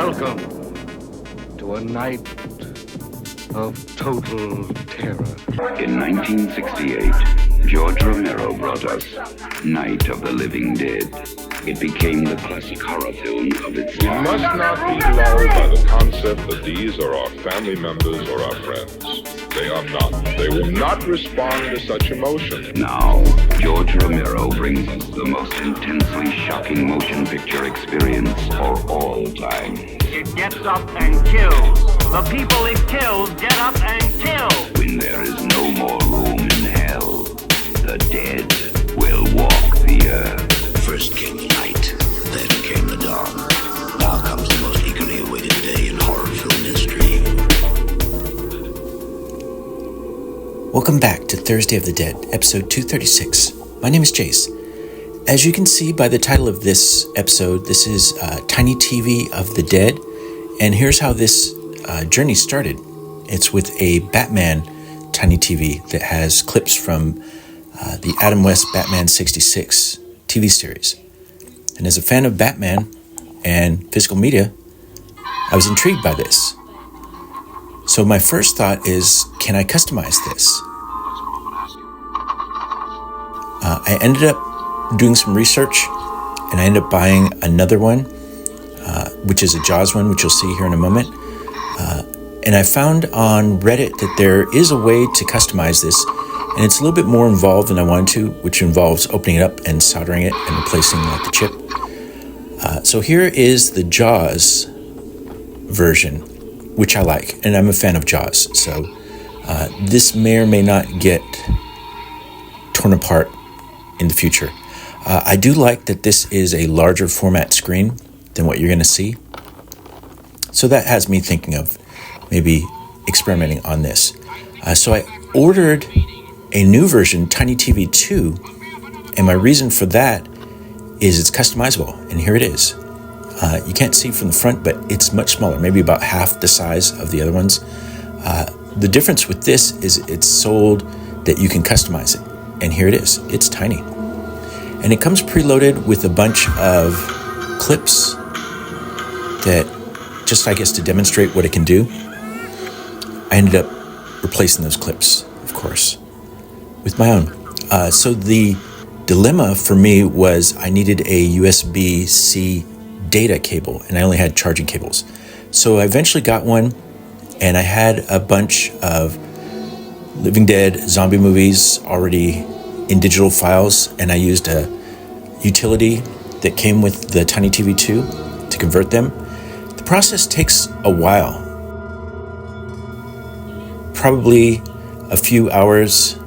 Welcome to a night of total terror. In 1968, George Romero brought us Night of the Living Dead. It became the classic horror film of its time. We must not be lulled by the concept that these are our family members or our friends. They are not. They will not respond to such emotion. Now, George Romero brings us the most intensely shocking motion picture experience for all time. It gets up and kills. The people it kills get up and kill. When there is no more room in hell, the dead will walk the earth. First came the night, then came the dawn. Now comes the most eagerly awaited day in horror film history. Welcome back to Thursday of the Dead, episode 236. My name is Jace. As you can see by the title of this episode, this is Tiny TV of the Dead, and here's how this journey started. It's with a Batman Tiny TV that has clips from the Adam West Batman 66 TV series. And as a fan of Batman and physical media, I was intrigued by this. So my first thought is, can I customize this? I ended up doing some research, and I ended up buying another one, which is a Jaws one, which you'll see here in a moment. And I found on Reddit that there is a way to customize this, and it's a little bit more involved than I wanted to, which involves opening it up and soldering it and replacing the chip. So here is the Jaws version, which I like, and I'm a fan of Jaws. So this may or may not get torn apart in the future. I do like that this is a larger format screen than what you're going to see. So that has me thinking of maybe experimenting on this. So I ordered a new version, Tiny TV 2, and my reason for that is it's customizable, and here it is. You can't see from the front, but it's much smaller, maybe about half the size of the other ones. The difference with this is it's sold that you can customize it, and here it is. It's tiny. And it comes preloaded with a bunch of clips that just, I guess, to demonstrate what it can do. I ended up replacing those clips, of course, with my own. So the dilemma for me was I needed a USB-C data cable, and I only had charging cables. So I eventually got one, and I had a bunch of Living Dead zombie movies already in digital files, and I used a utility that came with the Tiny TV 2 to convert them. The process takes a while, probably a few hours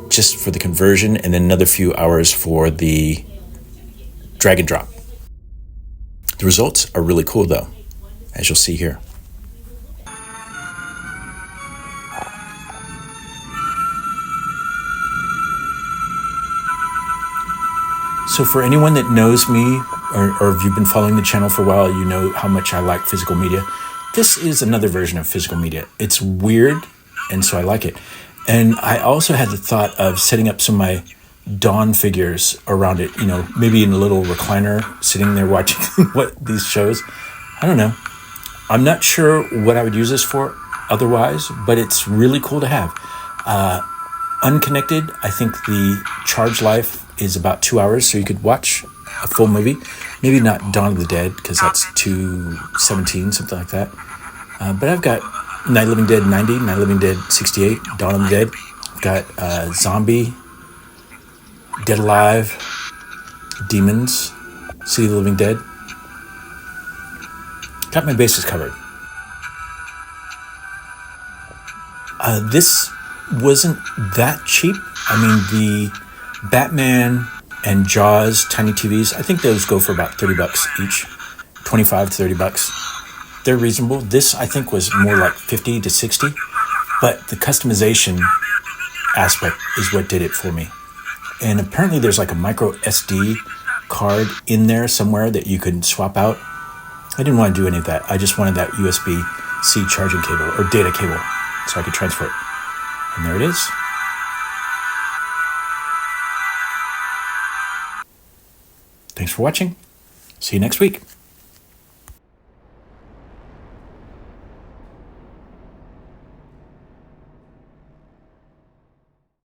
just for the conversion, and then another few hours for the drag and drop. The results are really cool though, as you'll see here. So for anyone that knows me, or if you've been following the channel for a while, you know how much I like physical media. This is another version of physical media. It's weird, and so I like it. And I also had the thought of setting up some of my Dawn figures around it, maybe in a little recliner, sitting there watching these shows. I don't know. I'm not sure what I would use this for otherwise, but it's really cool to have. Unconnected, I think the charge life is about 2 hours, so you could watch a full movie. Maybe not Dawn of the Dead, because that's 2:17, something like that. But I've got Night of the Living Dead 90, Night of the Living Dead 68, Dawn of the Dead. I've got Zombie, Dead Alive, Demons, City of the Living Dead. Got my bases covered. This wasn't that cheap. I mean, the Batman and Jaws Tiny TVs, I think those go for about $30 each, 25 to $30. They're reasonable. This, I think, was more like 50 to 60, but the customization aspect is what did it for me. And apparently there's like a micro SD card in there somewhere that you could swap out. I didn't want to do any of that. I just wanted that USB-C charging cable or data cable so I could transfer it. And there it is. Thanks for watching. See you next week.